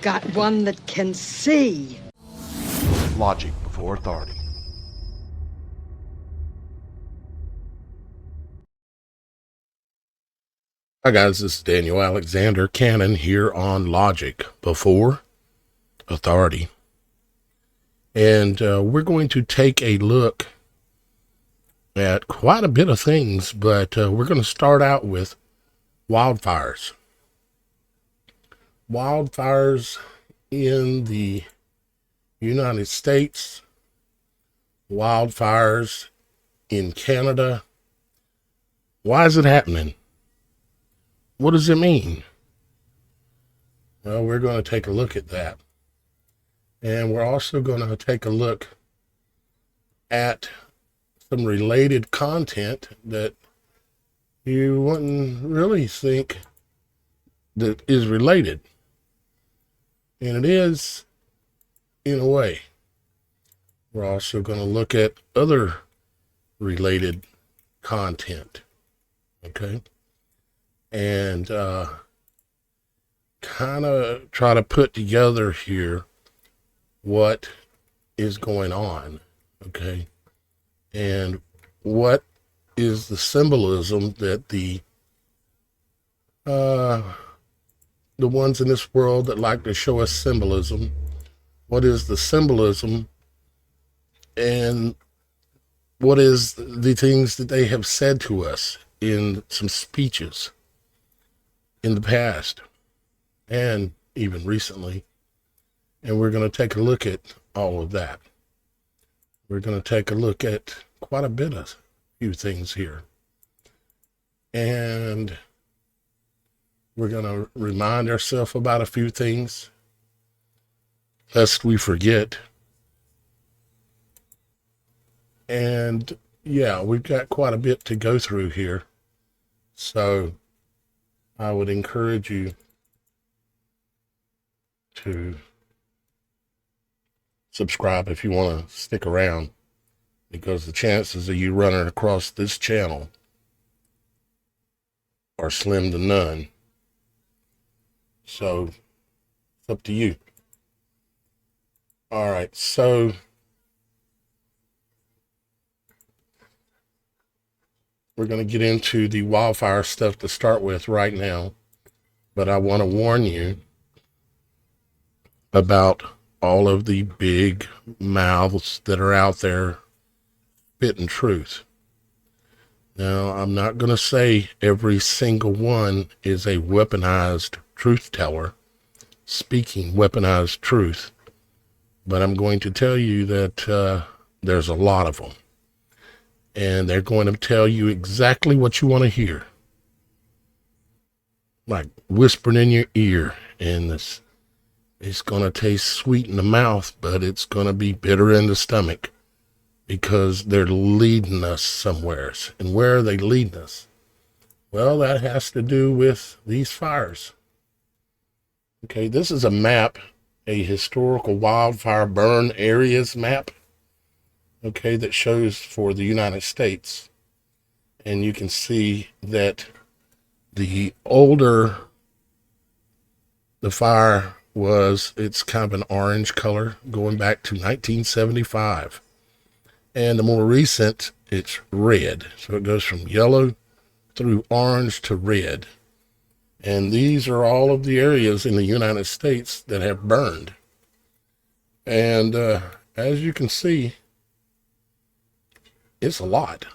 got one that can see. Logic before authority. Hi guys, this is Daniel Alexander Cannon here on Logic Before Authority. And we're going to take a look at quite a bit of things, but we're going to start out with wildfires. Wildfires in the United States, wildfires in Canada. Why is it happening? What does it mean? Well, we're going to take a look at that. And we're also going to take a look at some related content that you wouldn't really think that is related. And it is, in a way. We're also going to look at other related content. Okay? And kind of try to put together here what is going on, okay? And what is the symbolism that the ones in this world that like to show us symbolism, what is the symbolism and what is the things that they have said to us in some speeches in the past and even recently. And we're going to take a look at all of that. We're going to take a look at quite a bit of few things here. And we're going to remind ourselves about a few things, lest we forget. And yeah, we've got quite a bit to go through here. So I would encourage you to subscribe if you want to stick around, because the chances of you running across this channel are slim to none. So it's up to you. All right, so we're going to get into the wildfire stuff to start with right now, but I want to warn you about all of the big mouths that are out there spitting truth. Now, I'm not going to say every single one is a weaponized truth teller speaking weaponized truth, but I'm going to tell you that there's a lot of them. And they're going to tell you exactly what you want to hear. Like whispering in your ear. And it's going to taste sweet in the mouth, but it's going to be bitter in the stomach, because they're leading us somewheres. And where are they leading us? Well, that has to do with these fires. Okay, this is a map, a historical wildfire burn areas map. Okay, that shows for the United States. And you can see that the older the fire was, it's kind of an orange color going back to 1975. And the more recent, it's red. So it goes from yellow through orange to red. And these are all of the areas in the United States that have burned. And as you can see, it's a lot.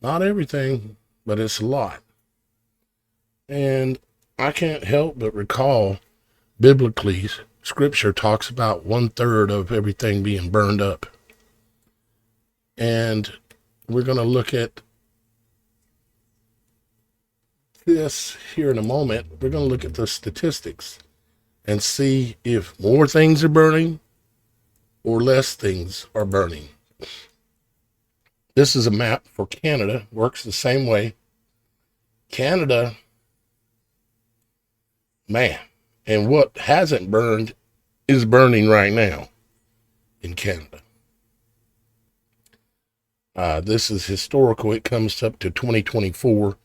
Not everything, but it's a lot. And I can't help but recall, biblically, scripture talks about 1/3 of everything being burned up. And we're going to look at this here in a moment. We're going to look at the statistics and see if more things are burning or less things are burning. This is a map for Canada, works the same way. Canada, man, and what hasn't burned is burning right now in Canada. This is historical. It comes up to 2024.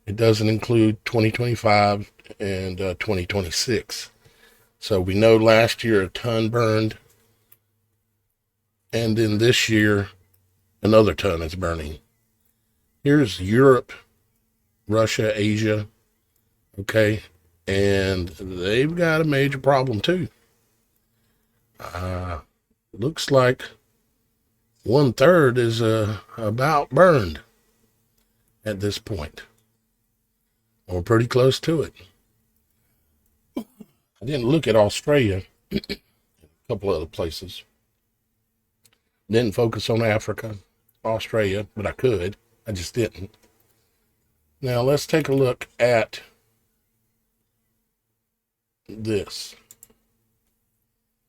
It doesn't include 2025 and 2026. So we know last year a ton burned, and then this year another ton is burning. Here's Europe, Russia, Asia, okay, and they've got a major problem too. Looks like 1/3 is about burned at this point. We're pretty close to it. I didn't look at Australia, a couple other places. Didn't focus on Africa, Australia, but I could. I just didn't. Now let's take a look at this.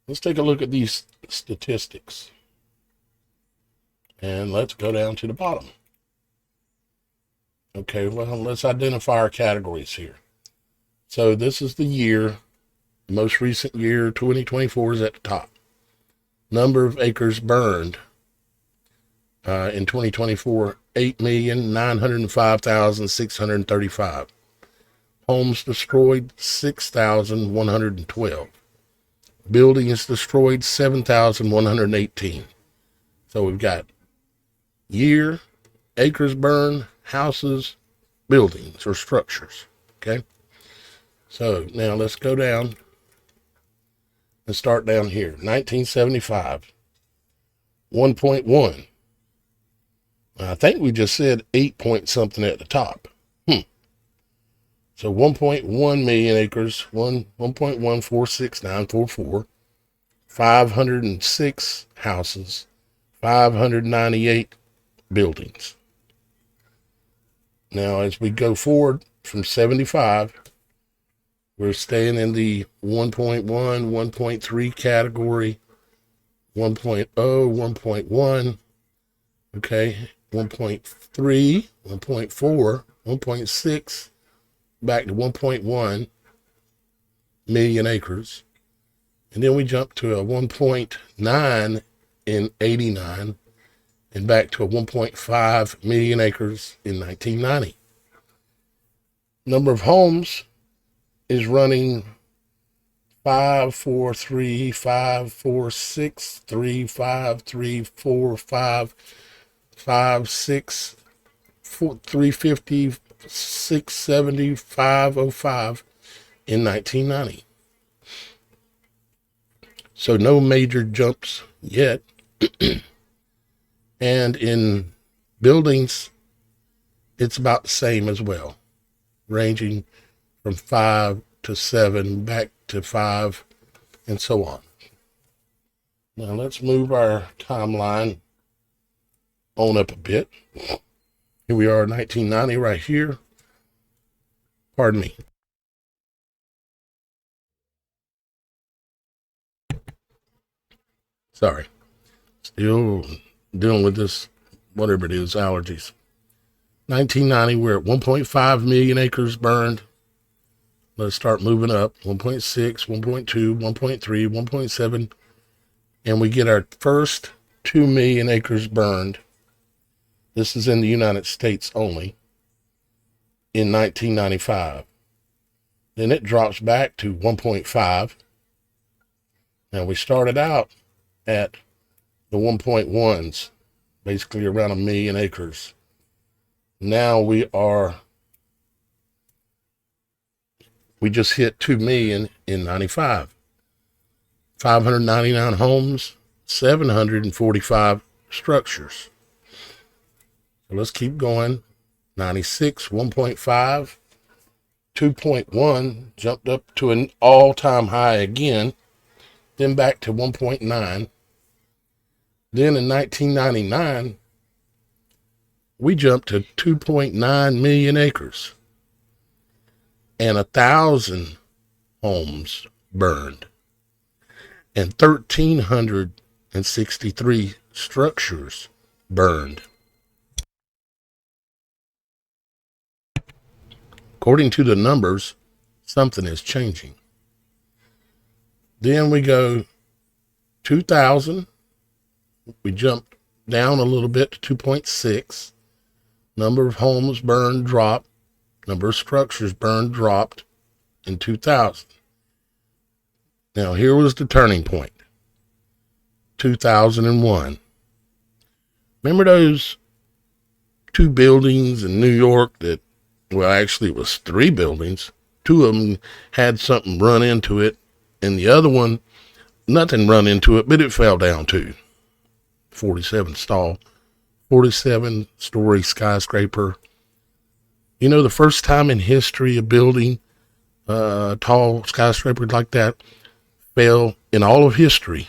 Let's take a look at these statistics. And let's go down to the bottom. Okay, well, let's identify our categories here. So this is the year, the most recent year, 2024 is at the top. Number of acres burned in 2024, 8,905,635. Homes destroyed, 6,112. Buildings destroyed, 7,118. So we've got year, acres burned, houses, buildings, or structures. Okay? So now let's go down and start down here. 1975, 1.1. I think we just said 8 point something at the top. So 1.1 million acres, 1.146944, 506 houses, 598 buildings. Now, as we go forward from 75, we're staying in the 1.1, 1.3 category, 1.0, 1.1, okay, 1.3, 1.4, 1.6, back to 1.1 million acres. And then we jump to a 1.9 in 89 and back to a 1.5 million acres in 1990. Number of homes is running 5, 4, 3, 5, 4, 6, 3, 5, 3, 4, 5, 5, 6, 4, 350, 670, 505 in 1990. So no major jumps yet. And in buildings, it's about the same as well, ranging from 5 to 7, back to 5, and so on. Now let's move our timeline on up a bit. Here we are, 1990 right here. Pardon me. Sorry. Still dealing with this, whatever it is, allergies. 1990, we're at 1.5 million acres burned. Let's start moving up. 1.6, 1.2, 1.3, 1.7. And we get our first 2 million acres burned. This is in the United States only, in 1995. Then it drops back to 1.5. Now we started out at the 1.1s, basically around 1 million acres. Now we just hit 2 million in 95. 599 homes, 745 structures. So let's keep going. 96, 1.5, 2.1, jumped up to an all-time high again, then back to 1.9. Then in 1999, we jumped to 2.9 million acres and 1,000 homes burned and 1,363 structures burned. According to the numbers, something is changing. Then we go 2000. We jump down a little bit to 2.6. Number of homes burned dropped. Number of structures burned dropped in 2000. Now, here was the turning point. 2001. Remember those 2 buildings in New York that, well, actually it was 3 buildings. 2 of them had something run into it, and the other one, nothing run into it, but it fell down too. 47-story skyscraper. You know, the first time in history a building, a tall skyscraper like that, fell in all of history,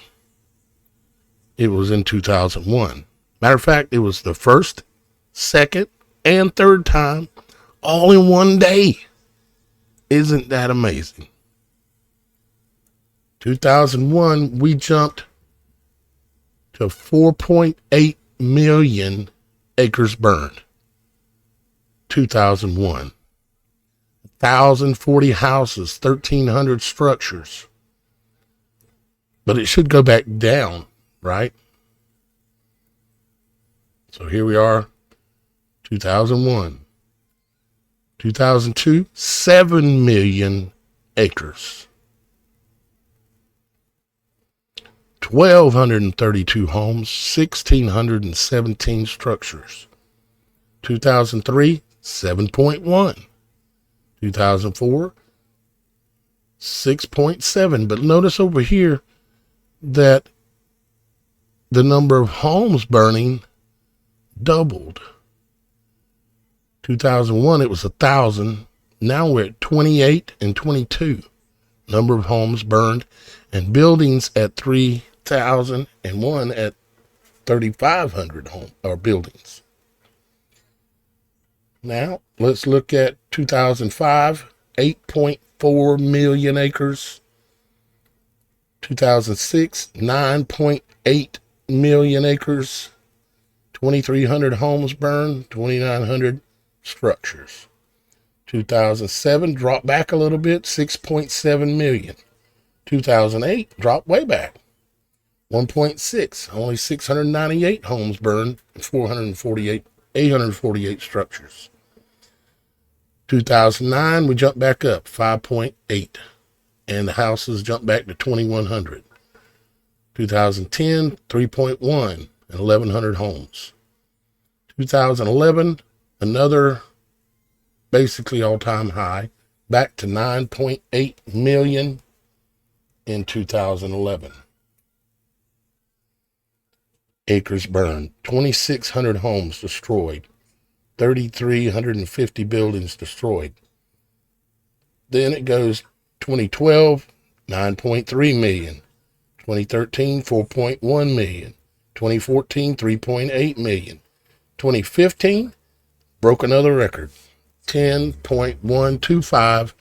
it was in 2001. Matter of fact, it was the first, second, and third time all in one day. Isn't that amazing? 2001, we jumped to 4.8 million acres burned. 2001. 1,040 houses, 1,300 structures. But it should go back down, right? So here we are, 2001. 2002, 7 million acres. 1,232 homes, 1,617 structures. 2003, 7.1. 2004, 6.7. But notice over here that the number of homes burning doubled. 2001, it was 1,000. Now we're at 28 and 22. Number of homes burned, and buildings at 3,000, and one at 3,500 home or buildings. Now let's look at 2005, 8.4 million acres. 2006, 9.8 million acres. 2,300 homes burned, 2,900 structures. 2007 dropped back a little bit, 6.7 million. 2008 dropped way back, 1.6. Only 698 homes burned, 848 structures. 2009 we jumped back up, 5.8, and the houses jumped back to 2,100. 2010, 3.1 and 1,100 homes. 2011, another basically all-time high, back to 9.8 million in 2011. Acres burned, 2,600 homes destroyed, 3,350 buildings destroyed. Then it goes 2012, 9.3 million. 2013, 4.1 million. 2014, 3.8 million. 2015, broke another record. 10.125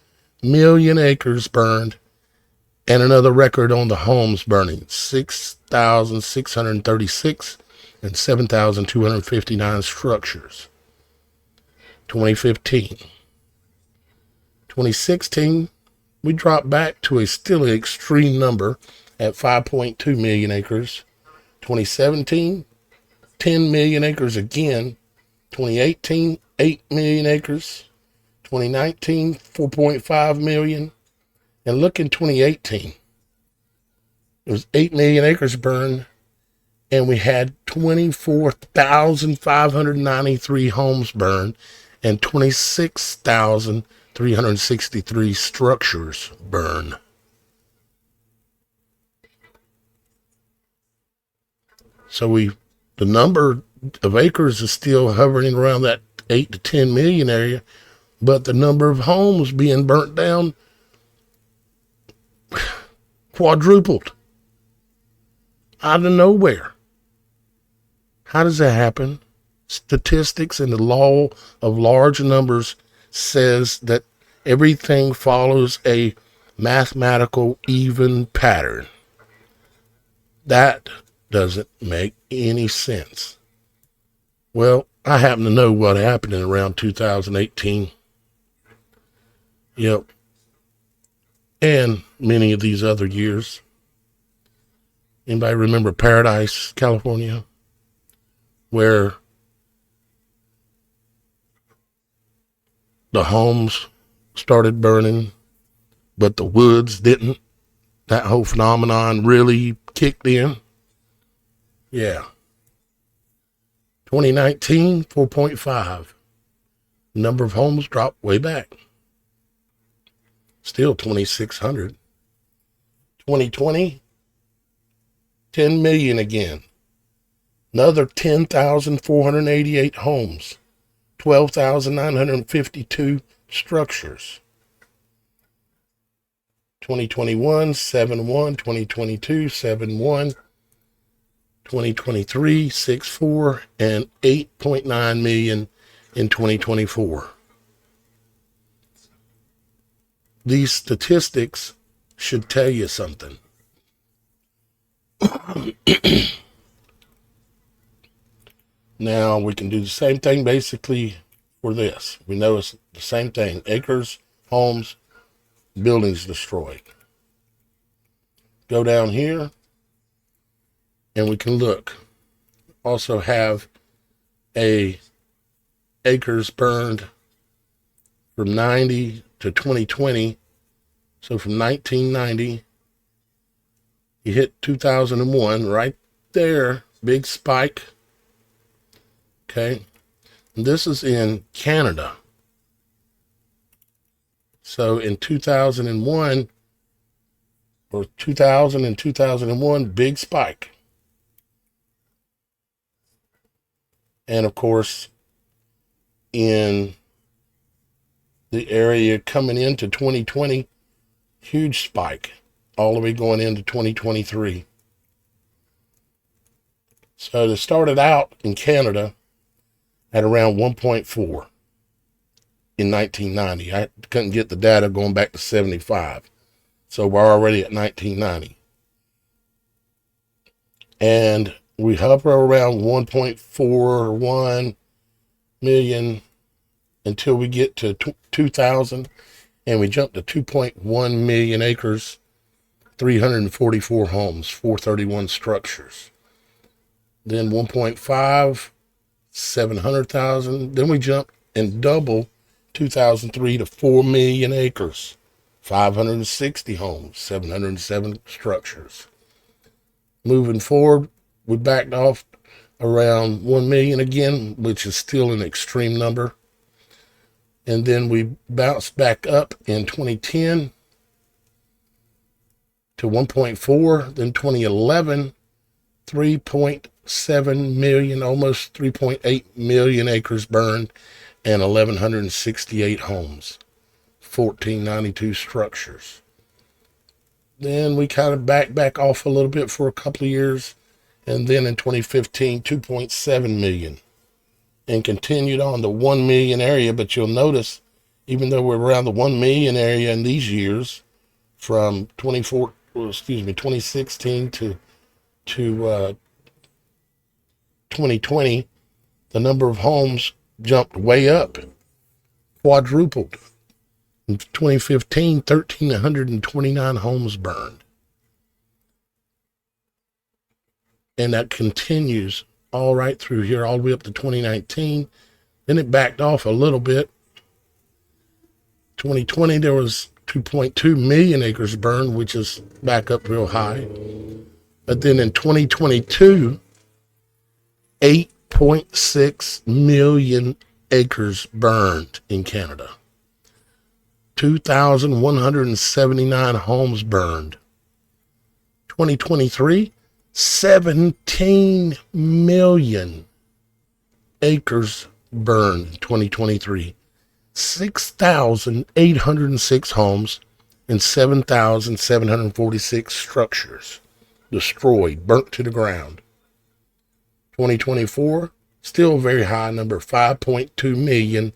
million acres burned, and another record on the homes burning, 6,636 and 7,259 structures. 2015. 2016, we dropped back to a still extreme number at 5.2 million acres. 2017, 10 million acres again. 2018, 8 million acres. 2019, 4.5 million. And look in 2018, it was 8 million acres burned, and we had 24,593 homes burned and 26,363 structures burned. So the number of acres is still hovering around that 8 to 10 million area, but the number of homes being burnt down quadrupled out of nowhere. How does that happen? Statistics and the law of large numbers says that everything follows a mathematical even pattern. That doesn't make any sense. Well, I happen to know what happened in around 2018. Yep. And many of these other years. Anybody remember Paradise, California? Where the homes started burning, but the woods didn't. that whole phenomenon really kicked in. Yeah. 2019, 4.5. Number of homes dropped way back. Still 2,600. 2020, 10 million again. Another 10,488 homes. 12,952 structures. 2021, 7.1. 2022, 7.1. 2023, 6.4, and 8.9 million in 2024. These statistics should tell you something. Now we can do the same thing basically for this. We know it's the same thing. Acres, homes, buildings destroyed. Go down here and we can look. Also have a acres burned from 90 to 2020. So from 1990, you hit 2001 right there, big spike. Okay. And this is in Canada. So in 2001, or 2000 and 2001, big spike. And of course, in the area coming into 2020, huge spike, all the way going into 2023. So they started out in Canada at around 1.4 in 1990. I couldn't get the data going back to 75. So we're already at 1990. And we hover around 1.41 million until we get to 2000, and we jump to 2.1 million acres, 344 homes, 431 structures. Then 1.5, 700,000. Then we jump and double 2003 to 4 million acres, 560 homes, 707 structures. Moving forward, we backed off around 1 million again, which is still an extreme number. And then we bounced back up in 2010 to 1.4, then 2011, 3.7 million, almost 3.8 million acres burned, and 1,168 homes, 1,492 structures. Then we kind of back off a little bit for a couple of years, and then in 2015, 2.7 million, and continued on the 1 million area. But you'll notice, even though we're around the 1 million area in these years, from 2016 to 2020, the number of homes jumped way up, quadrupled. In 2015, 1,329 homes burned. And that continues all right through here, all the way up to 2019. Then it backed off a little bit. 2020, there was 2.2 million acres burned, which is back up real high. But then in 2022, 8.6 million acres burned in Canada. 2,179 homes burned. 2023, 17 million acres burned in 2023. 6,806 homes and 7,746 structures destroyed, burnt to the ground. 2024, still a very high number, 5.2 million.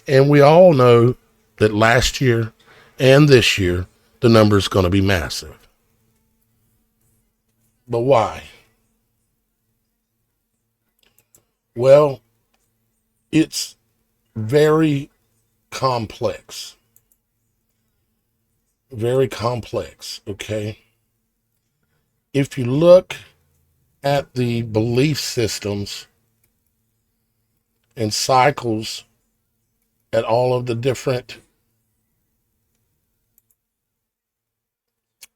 And we all know that last year and this year, the number is going to be massive. But why? Well, it's very complex. Very complex, okay? If you look at the belief systems and cycles at all of the different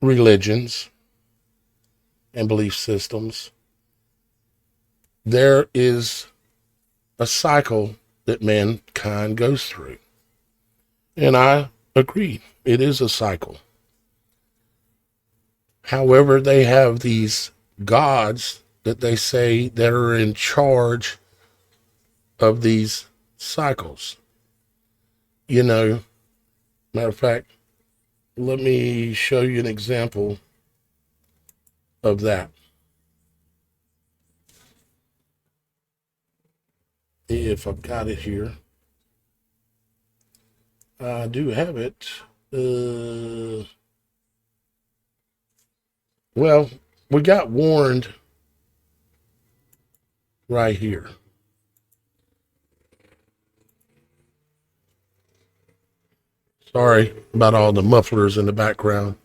religions and belief systems, there is a cycle that mankind goes through. And I agree, it is a cycle. However, they have these gods that they say that are in charge of these cycles. You know, matter of fact, let me show you an example of that. If I've got it here. I do have it. Well, we got warned right here. Sorry about all the mufflers in the background.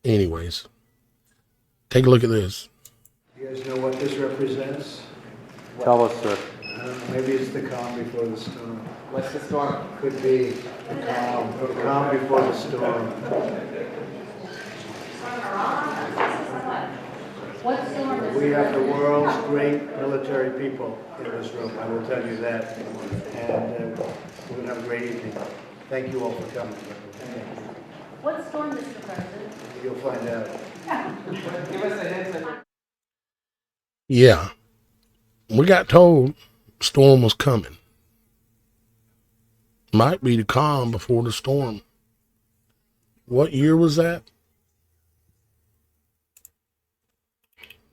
Anyways, take a look at this. You guys know what this represents? Tell us, sir. Maybe it's the calm before the storm. What's the storm? Could be the calm before the storm. What storm is We have the world's great military people in this room, I will tell you that. And we're going to have a great evening. Thank you all for coming. What storm, Mr. President? You'll find out. Give us a hint. Yeah, we got told storm was coming. Might be the calm before the storm. What year was that?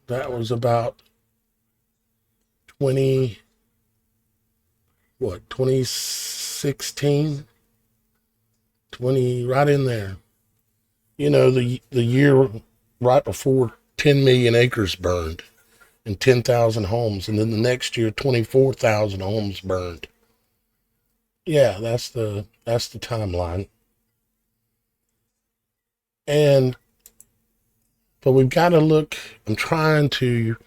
That was about 2016? 20, right in there. You know, the year right before 10 million acres burned and 10,000 homes. And then the next year, 24,000 homes burned. Yeah, that's the timeline. But we've got to look, I'm trying to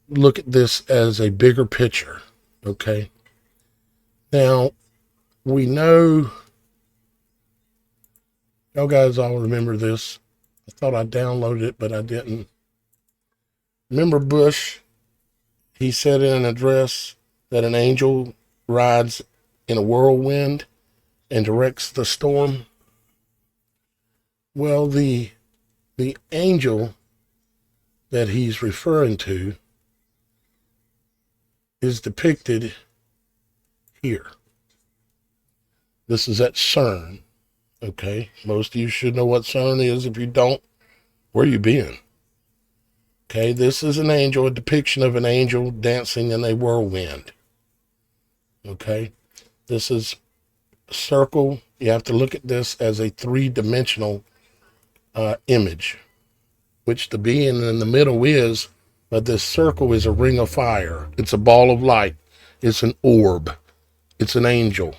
look at this as a bigger picture, okay? Now, we know, y'all guys all remember this. I thought I downloaded it, but I didn't. Remember Bush? He said in an address that an angel rides in a whirlwind and directs the storm. Well, the angel that he's referring to is depicted here. This is at CERN. Okay, most of you should know what CERN is. If you don't, where you been? Okay, this is an angel, a depiction of an angel dancing in a whirlwind. Okay, this is a circle. You have to look at this as a three-dimensional image, which the being in the middle is, but this circle is a ring of fire. It's a ball of light. It's an orb. It's an angel.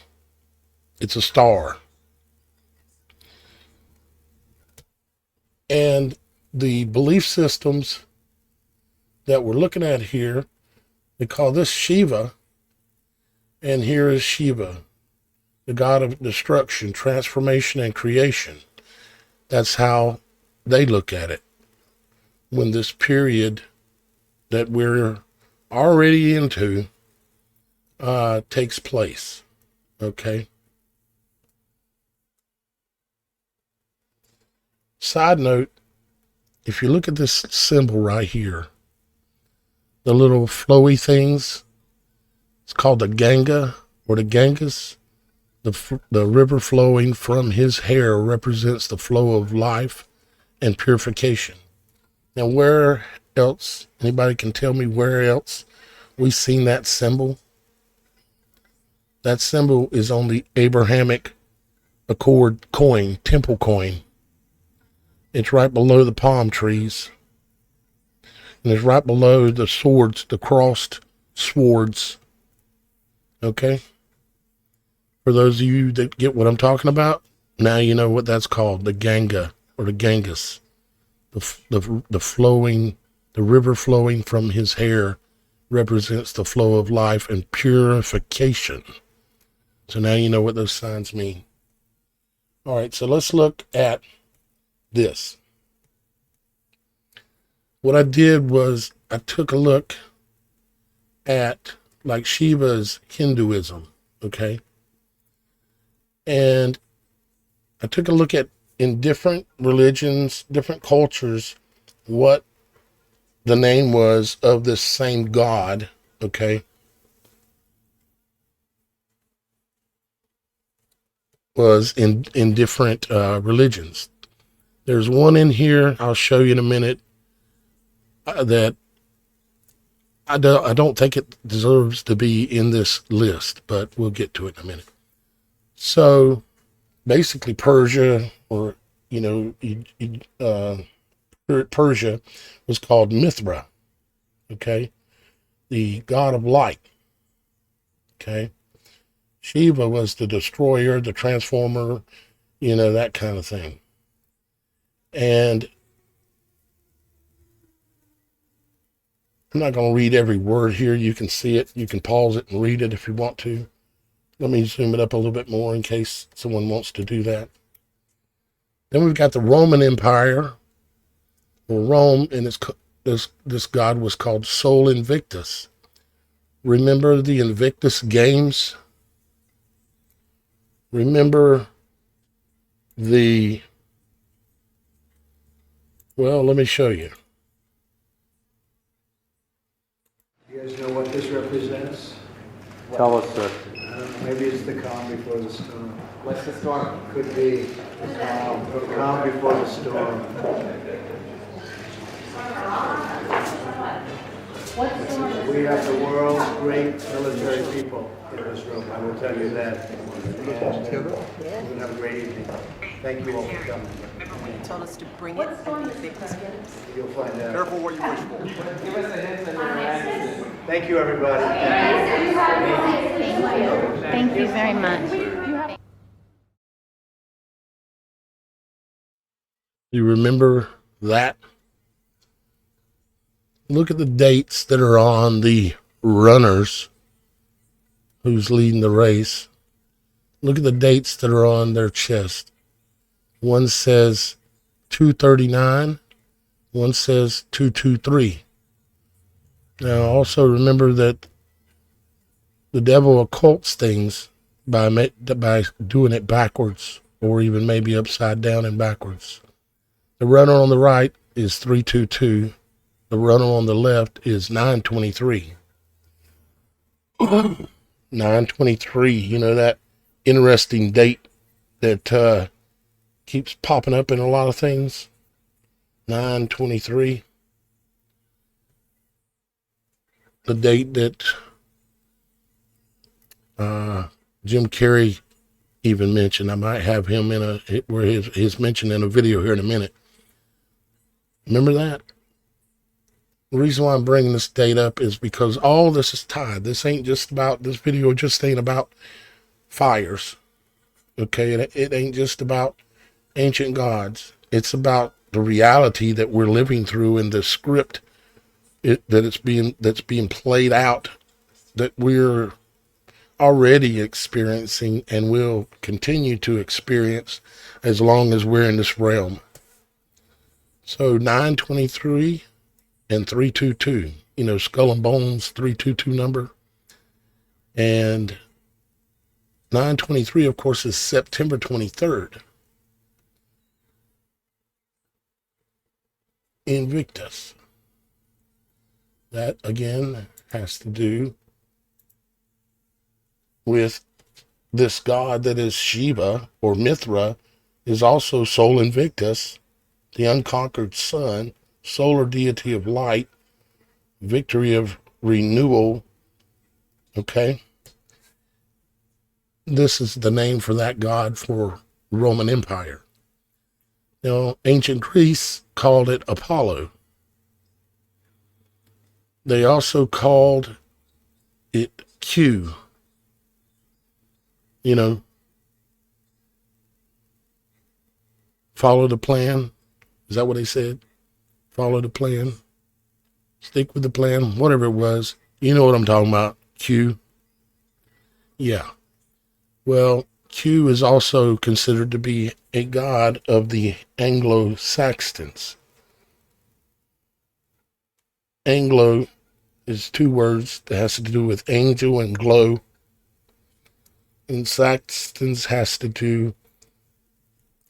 It's a star. And the belief systems that we're looking at here, they call this Shiva, and here is Shiva, the god of destruction, transformation, and creation. That's how they look at it when this period that we're already into takes place. Okay. Side note, if you look at this symbol right here, the little flowy things, it's called the Ganga or the Ganges. The river flowing from his hair represents the flow of life and purification. Now, where else, anybody can tell me where else we've seen that symbol? That symbol is on the Abrahamic Accord coin, temple coin. It's right below the palm trees. And it's right below the swords, the crossed swords. Okay? For those of you that get what I'm talking about, now you know what that's called, the Ganga or the Ganges. The flowing, the river flowing from his hair represents the flow of life and purification. So now you know what those signs mean. All right, so let's look at this. What I did was I took a look at like Shiva's Hinduism, okay? And I took a look at in different religions, different cultures, what the name was of this same God, okay? Was in different religions. There's one in here, I'll show you in a minute, that I don't think it deserves to be in this list, but we'll get to it in a minute. So basically Persia, or, you know, Persia was called Mithra, okay? The god of light, okay? Shiva was the destroyer, the transformer, you know, that kind of thing. And I'm not going to read every word here. You can see it. You can pause it and read it if you want to. Let me zoom it up a little bit more in case someone wants to do that. Then we've got the Roman Empire, or Rome, and this god was called Sol Invictus. Remember the Invictus Games? Remember well, let me show you. You guys know what this represents? Tell us, sir. I don't know, maybe it's the calm before the storm. What's the storm? Could be the calm before the storm. What storm is We have the world's great military people in this room, I will tell you that. And we're going to have a great evening. Thank you all for coming. Told us to bring What it. storm, Mr. President? You'll find out. Careful what you wish for. Give us a hint on your answers. Thank you, everybody. Thank you very much. You remember that? Look at the dates that are on the runners who's leading the race. Look at the dates that are on their chest. One says 239, one says 223. Now also remember that the devil occults things by doing it backwards, or even maybe upside down and backwards. The runner on the right is 322. The runner on the left is 923. 923, you know, that interesting date that keeps popping up in a lot of things. 923. The date that Jim Carrey even mentioned. I might have him in where his mentioned in a video here in a minute. Remember that? The reason why I'm bringing this date up is because all this is tied. This video just ain't about fires. Okay, it ain't just about ancient gods. It's about the reality that we're living through in the script that's being played out, that we're already experiencing and will continue to experience as long as we're in this realm. So 923 and 322, you know, Skull and Bones 322 number. And 923, of course, is September 23rd. Invictus. That, again, has to do with this god that is Shiva, or Mithra, is also Sol Invictus, the unconquered sun, solar deity of light, victory of renewal. Okay? This is the name for that god for Roman Empire. Now, ancient Greece called it Apollo. They also called it Q. You know, follow the plan. Is that what they said? Follow the plan. Stick with the plan. Whatever it was. You know what I'm talking about. Q. Yeah. Well, Q is also considered to be a god of the Anglo-Saxons. Anglo is two words that has to do with angel and glow. And Saxons has to do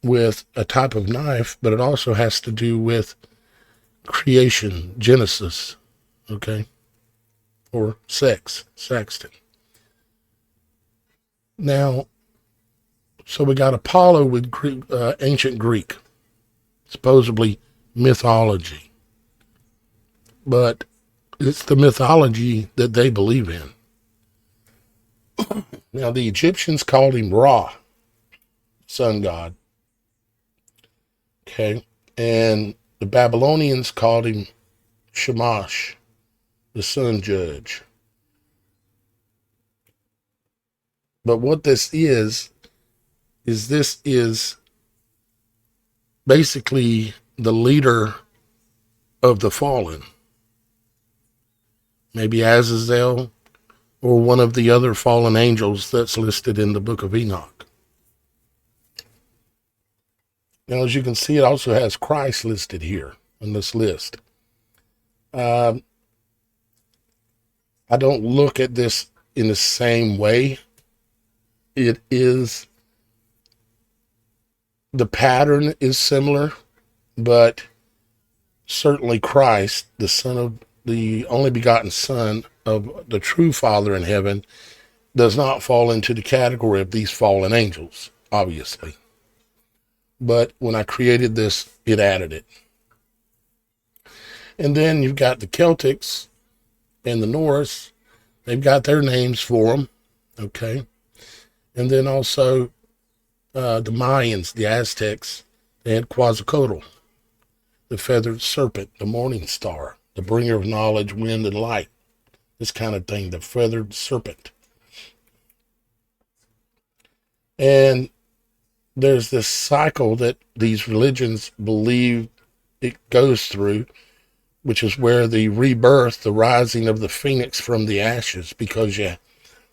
with a type of knife, but it also has to do with creation, Genesis, okay? Or sex, Saxton. Now, so we got Apollo with ancient Greek, supposedly mythology. But it's the mythology that they believe in. Now, the Egyptians called him Ra, sun god. Okay. And the Babylonians called him Shamash, the sun judge. But what this is this is basically the leader of the fallen. Maybe Azazel or one of the other fallen angels that's listed in the book of Enoch. Now, as you can see, it also has Christ listed here on this list. I don't look at this in the same way. It is, the pattern is similar, but certainly Christ, the Son of the only begotten Son of the true Father in heaven, does not fall into the category of these fallen angels, obviously. But when I created this, it added it. And then you've got the Celtics and the Norse. They've got their names for them, okay? And then also the Mayans, the Aztecs, they had Quetzalcoatl, the feathered serpent, the morning star, the bringer of knowledge, wind, and light. This kind of thing, the feathered serpent. And there's this cycle that these religions believe it goes through, which is where the rebirth, the rising of the phoenix from the ashes, because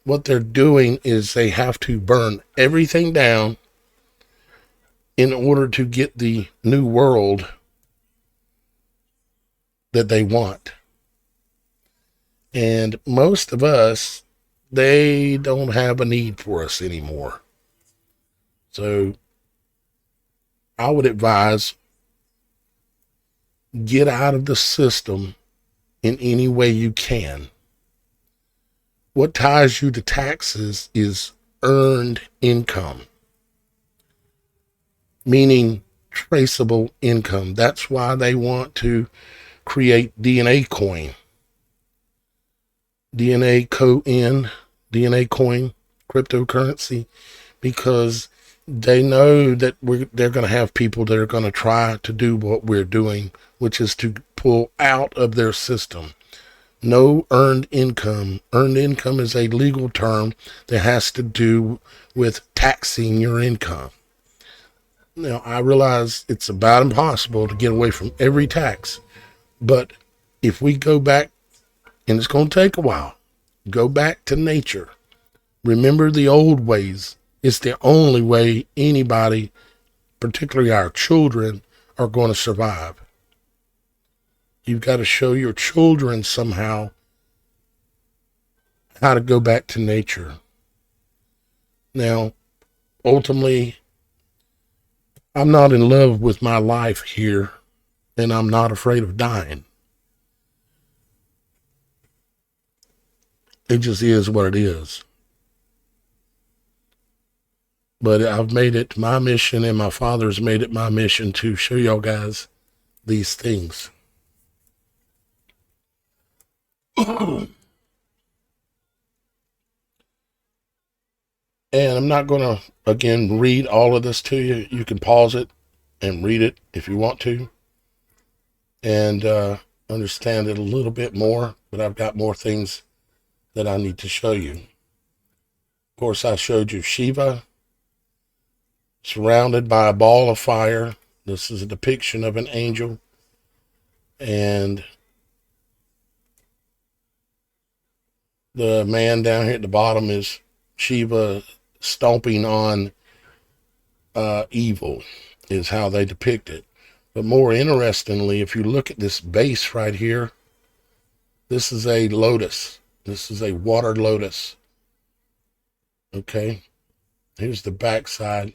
what they're doing is they have to burn everything down in order to get the new world that they want. And most of us, they don't have a need for us anymore. So I would advise, get out of the system in any way you can. What ties you to taxes is earned income, meaning traceable income. That's why they want to create DNA coin, DNA coin, cryptocurrency, because they know that they're going to have people that are going to try to do what we're doing, which is to pull out of their system. No earned income. Earned income is a legal term that has to do with taxing your income. Now, I realize it's about impossible to get away from every tax, but if we go back, and it's going to take a while, go back to nature. Remember the old ways. It's the only way anybody, particularly our children, are going to survive. You've got to show your children somehow how to go back to nature. Now, ultimately, I'm not in love with my life here, and I'm not afraid of dying. It just is what it is. But I've made it my mission, and my father's made it my mission to show y'all guys these things. And I'm not going to, again, read all of this to you. You can pause it and read it if you want to, and understand it a little bit more. But I've got more things that I need to show you. Of course, I showed you Shiva surrounded by a ball of fire. This is a depiction of an angel. And the man down here at the bottom is Shiva stomping on evil is how they depict it. But more interestingly, if you look at this base right here, this is a lotus. This is a water lotus. Okay. Here's the back side.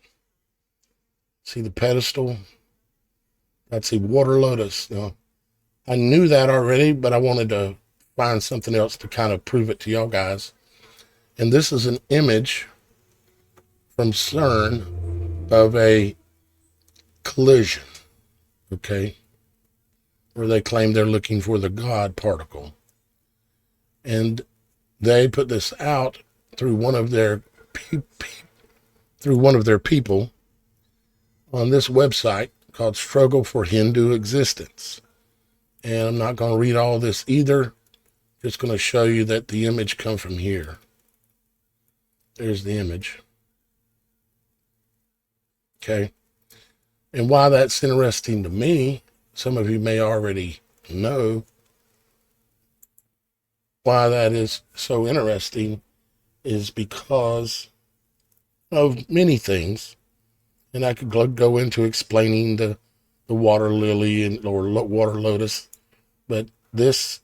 See the pedestal? That's a water lotus. Now, I knew that already, but I wanted to find something else to kind of prove it to y'all guys. And this is an image from CERN of a collision, okay, where they claim they're looking for the God particle. And they put this out through one of their people on this website called Struggle for Hindu Existence. And I'm not going to read all this either. Just going to show you that the image comes from here. There's the image. Okay. And why that's interesting to me, some of you may already know why that is so interesting, is because of many things. And I could go into explaining the water lily or water lotus, but this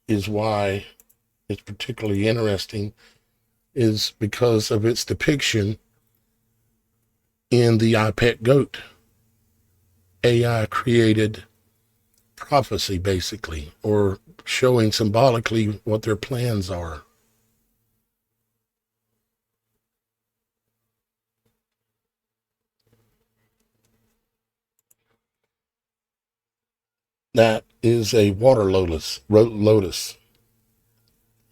is why it's particularly interesting, is because of its depiction in the I Pet Goat AI created prophecy, basically, or showing symbolically what their plans are. That is a water lotus.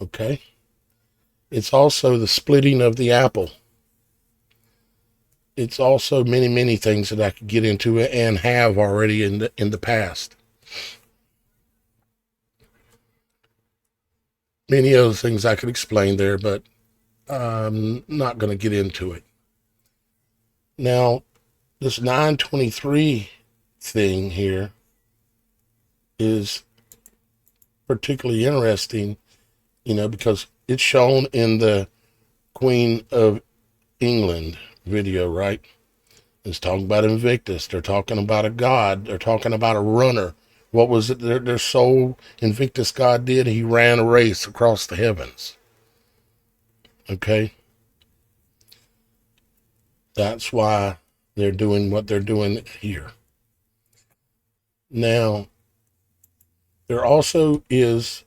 Okay. It's also the splitting of the apple. It's also many, many things that I could get into and have already in the past. Many other things I could explain there, but I'm not going to get into it. Now, this 923 thing here is particularly interesting, because it's shown in the Queen of England video, right? It's talking about Invictus. They're talking about a god. They're talking about a runner. What was it their soul Invictus god did? He ran a race across the heavens. Okay? That's why they're doing what they're doing here. Now, there also is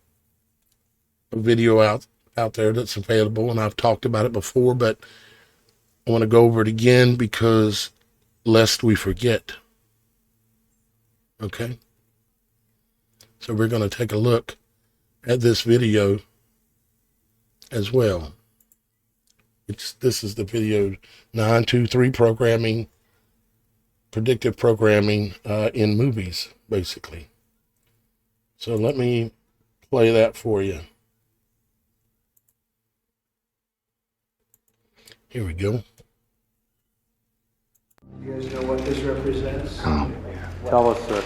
a video out there that's available, and I've talked about it before, but I want to go over it again because lest we forget. Okay? So we're going to take a look at this video as well. This is the video 923 programming, predictive programming in movies, basically. So let me play that for you. Here we go. You guys know what this represents? Tell us, sir.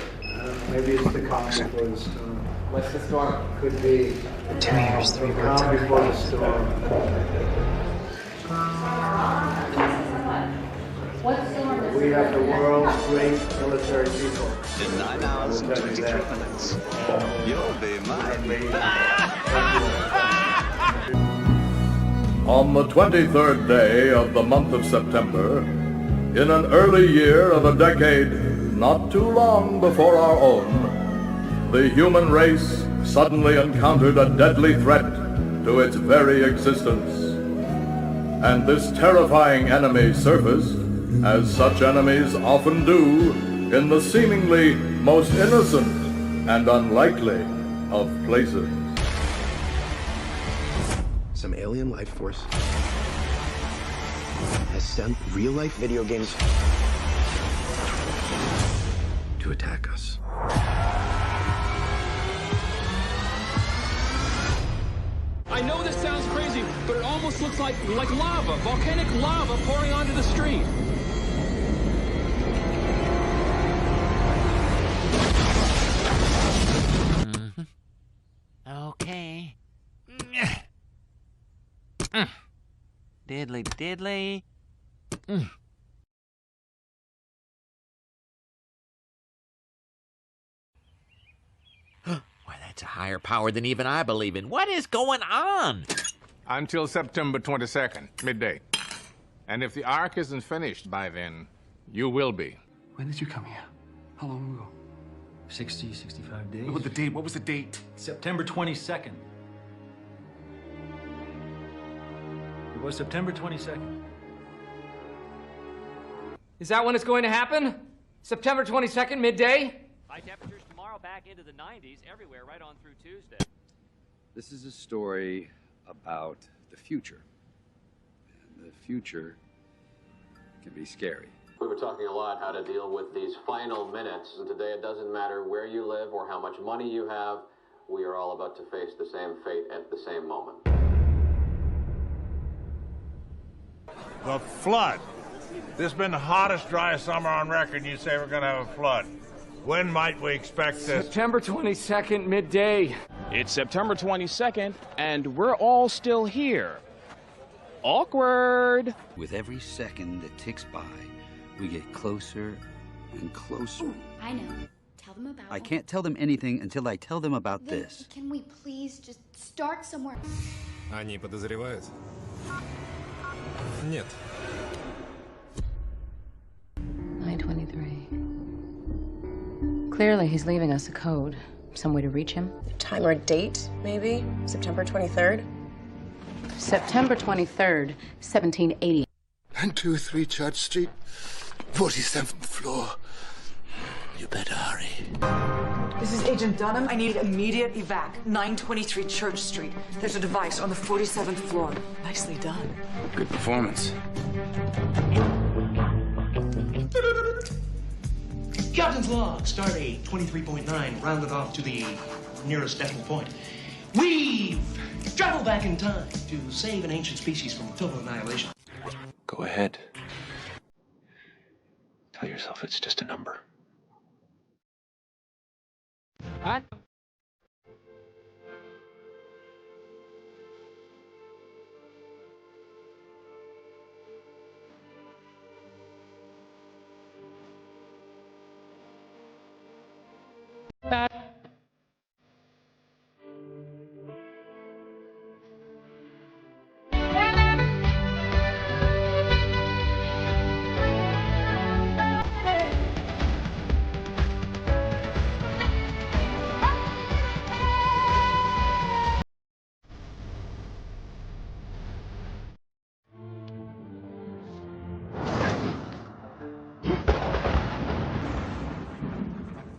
Maybe it's the calm before the storm. What's the storm? Could be 2 years, 3 the birds. calm before the storm. We have the world's great military people. In 9 hours and 23 minutes, you'll be mine. On the 23rd day of the month of September, in an early year of a decade not too long before our own, the human race suddenly encountered a deadly threat to its very existence. And this terrifying enemy surfaced, as such enemies often do, in the seemingly most innocent and unlikely of places. Some alien life force has sent real-life video games to attack us. I know this sounds crazy, but it almost looks like lava, volcanic lava pouring onto the street. Okay. Diddly diddly. Why, that's a higher power than even I believe in. What is going on? Until September 22nd, midday. And if the arc isn't finished by then, you will be. When did you come here? How long ago? 60, 65 days. What was the date? September 22nd. It was September 22nd. Is that when it's going to happen? September 22nd, midday? High temperatures tomorrow, back into the 90s everywhere right on through Tuesday. This is a story about the future. And the future can be scary. We were talking a lot how to deal with these final minutes, and today it doesn't matter where you live or how much money you have. We are all about to face the same fate at the same moment. The flood. This has been the hottest, driest summer on record, and you say we're going to have a flood. When might we expect this? September 22nd, midday. It's September 22nd, and we're all still here. Awkward. With every second that ticks by, we get closer and closer. I know. Tell them about I can't tell them anything until I tell them about this. Can we please just start somewhere? Они подозревают? Нет. 923. Clearly, he's leaving us a code. Some way to reach him. Time or date, maybe? September 23rd? September 23rd, 1780. 923 Church Street, 47th floor. You better hurry. This is Agent Dunham. I need immediate evac. 923 Church Street. There's a device on the 47th floor. Nicely done. Good performance. Captain's log, stardate 23.9, rounded off to the nearest decimal point. We've traveled back in time to save an ancient species from total annihilation. Go ahead. Tell yourself it's just a number. What?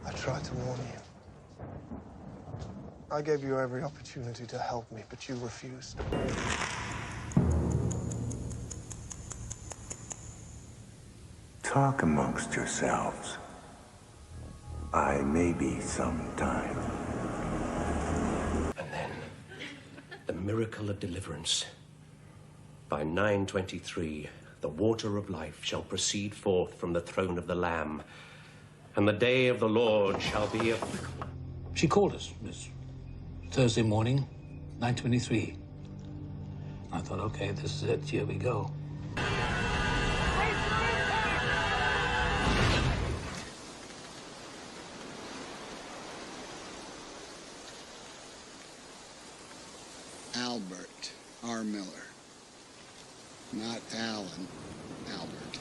I tried to warn you. I gave you every opportunity to help me, but you refused. Talk amongst yourselves. I may be sometime. And then, the miracle of deliverance. By 9:23, the water of life shall proceed forth from the throne of the Lamb, and the day of the Lord shall be a... She called us, Miss. Thursday morning, 9:23. I thought, okay, this is it. Here we go. Albert R. Miller. Not Alan, Albert.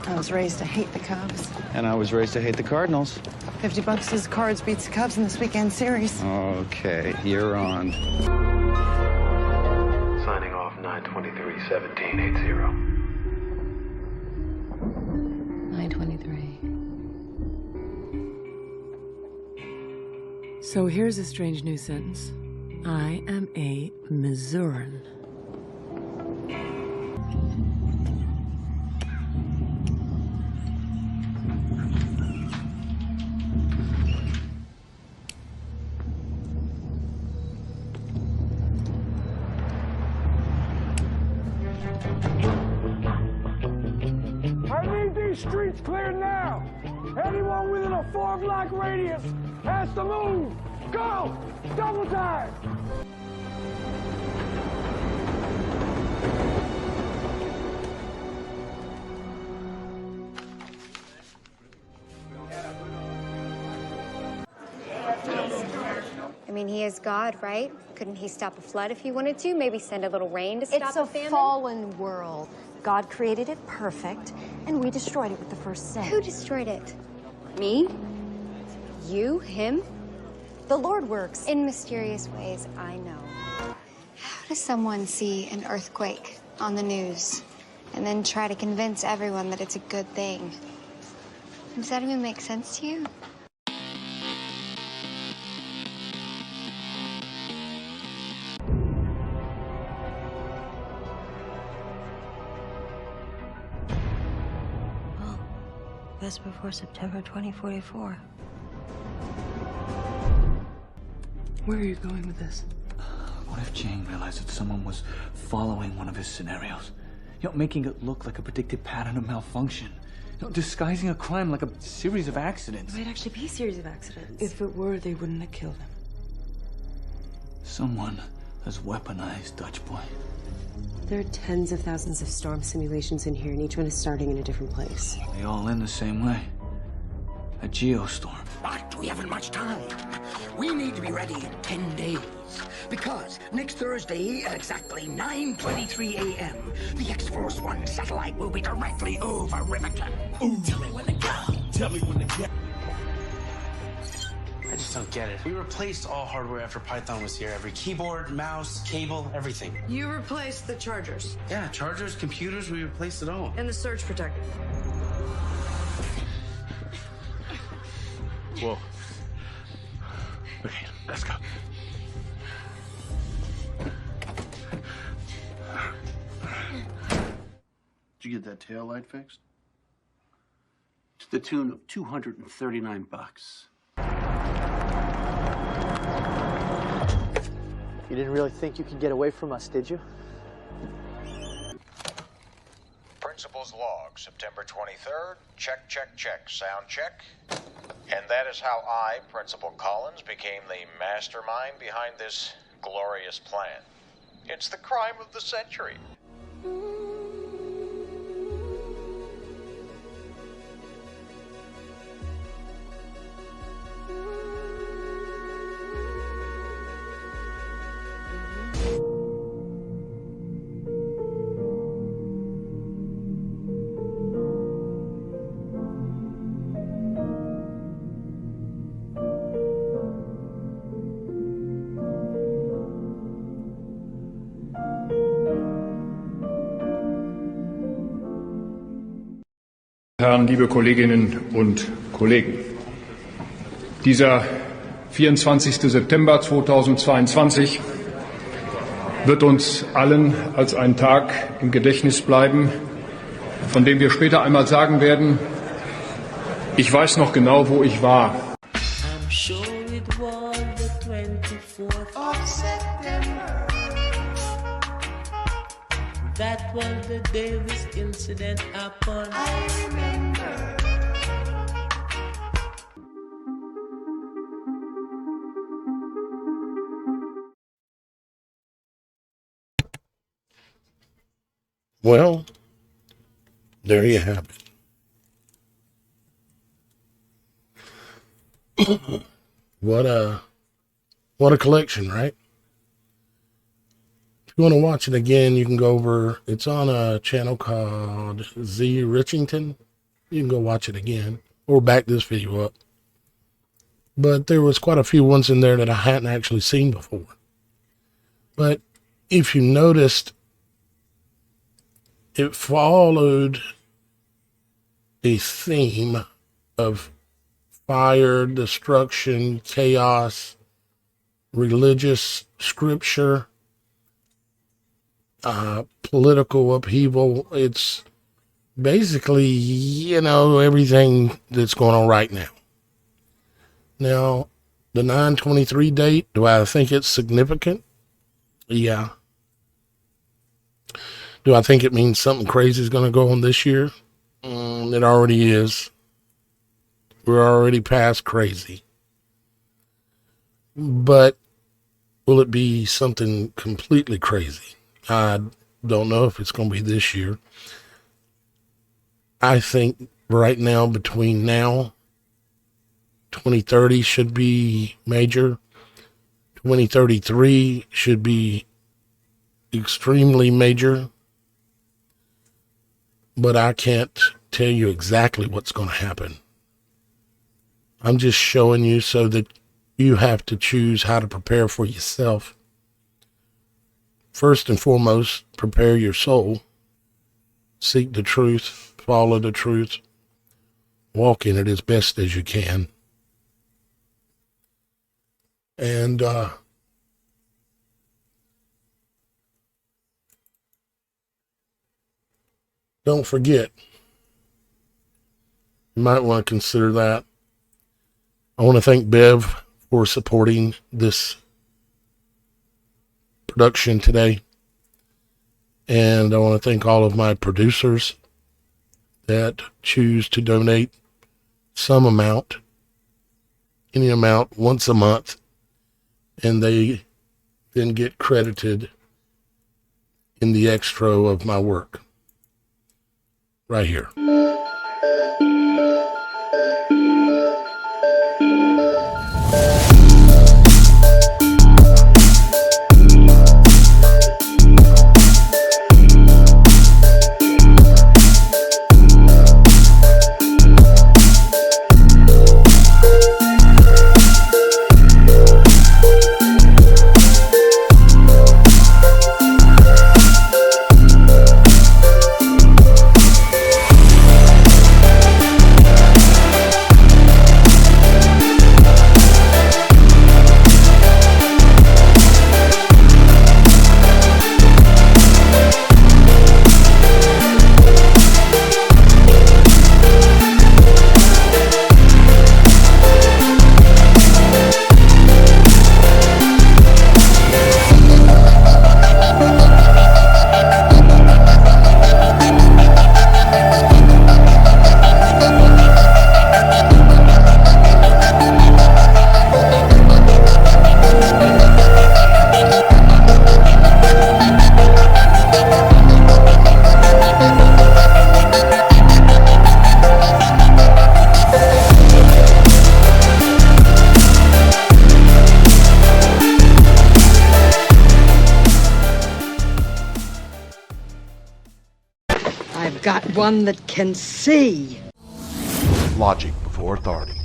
I was raised to hate the Cubs. And I was raised to hate the Cardinals. $50 says Cards beats the Cubs in this weekend series. Okay, you're on. Signing off 923-1780. 923. So here's a strange new sentence. I am a Missourian. I need these streets cleared now. Anyone within a 4-block radius has to move. Go! Double time! mean, he is God, right? Couldn't he stop a flood if he wanted to? Maybe send a little rain to stop It's a a famine? fallen world. God created it perfect, and we destroyed it with the first sin. Who destroyed it? Me? You? Him? The Lord works in mysterious ways, I know. How does someone see an earthquake on the news and then try to convince everyone that it's a good thing? Does that even make sense to you? Well, that's before September 2044. Where are you going with this? What if Jane realized that someone was following one of his scenarios? Making it look like a predicted pattern of malfunction. Disguising a crime like a series of accidents. It might actually be a series of accidents. If it were, they wouldn't have killed him. Someone has weaponized Dutch Boy. There are tens of thousands of storm simulations in here, and each one is starting in a different place. They all end the same way. A geostorm. But we haven't much time. We need to be ready in 10 days. Because next Thursday at exactly 9:23 a.m., the X-Force One satellite will be directly over Riverton. Tell me when to go. Tell me when to go. I just don't get it. We replaced all hardware after Python was here. Every keyboard, mouse, cable, everything. You replaced the chargers. Yeah, chargers, computers, we replaced it all. And the surge protector. Whoa. Okay, let's go. Did you get that tail light fixed? To the tune of $239. You didn't really think you could get away from us, did you? Principal's log, September 23rd. Check, check, check. Sound check. And that is how I, Principal Collins, became the mastermind behind this glorious plan. It's the crime of the century. Herren, liebe Kolleginnen und Kollegen. Dieser 24. September 2022 wird uns allen als ein Tag im Gedächtnis bleiben, von dem wir später einmal sagen werden, ich weiß noch genau, wo ich war. I'm sure it was the 24th of September. That was the day this incident happened. I remember. Well, there you have it. What a collection, right? If you want to watch it again, you can go over. It's on a channel called Z Richington. You can go watch it again or back this video up. But there was quite a few ones in there that I hadn't actually seen before. But if you noticed, it followed a theme of fire, destruction, chaos, religious scripture, political upheaval. It's basically, everything that's going on right now. Now, the 9/23 date, do I think it's significant? Yeah. Do I think it means something crazy is going to go on this year? It already is. We're already past crazy. But will it be something completely crazy? I don't know if it's going to be this year. I think right now, between now, 2030 should be major. 2033 should be extremely major, but I can't tell you exactly what's going to happen. I'm just showing you so that you have to choose how to prepare for yourself. First and foremost, prepare your soul. Seek the truth, follow the truth, walk in it as best as you can. And don't forget, you might want to consider that. I want to thank Bev for supporting this production today. And I want to thank all of my producers that choose to donate some amount, any amount, once a month, and they then get credited in the extra of my work right here. I've got one that can see. Logic before authority.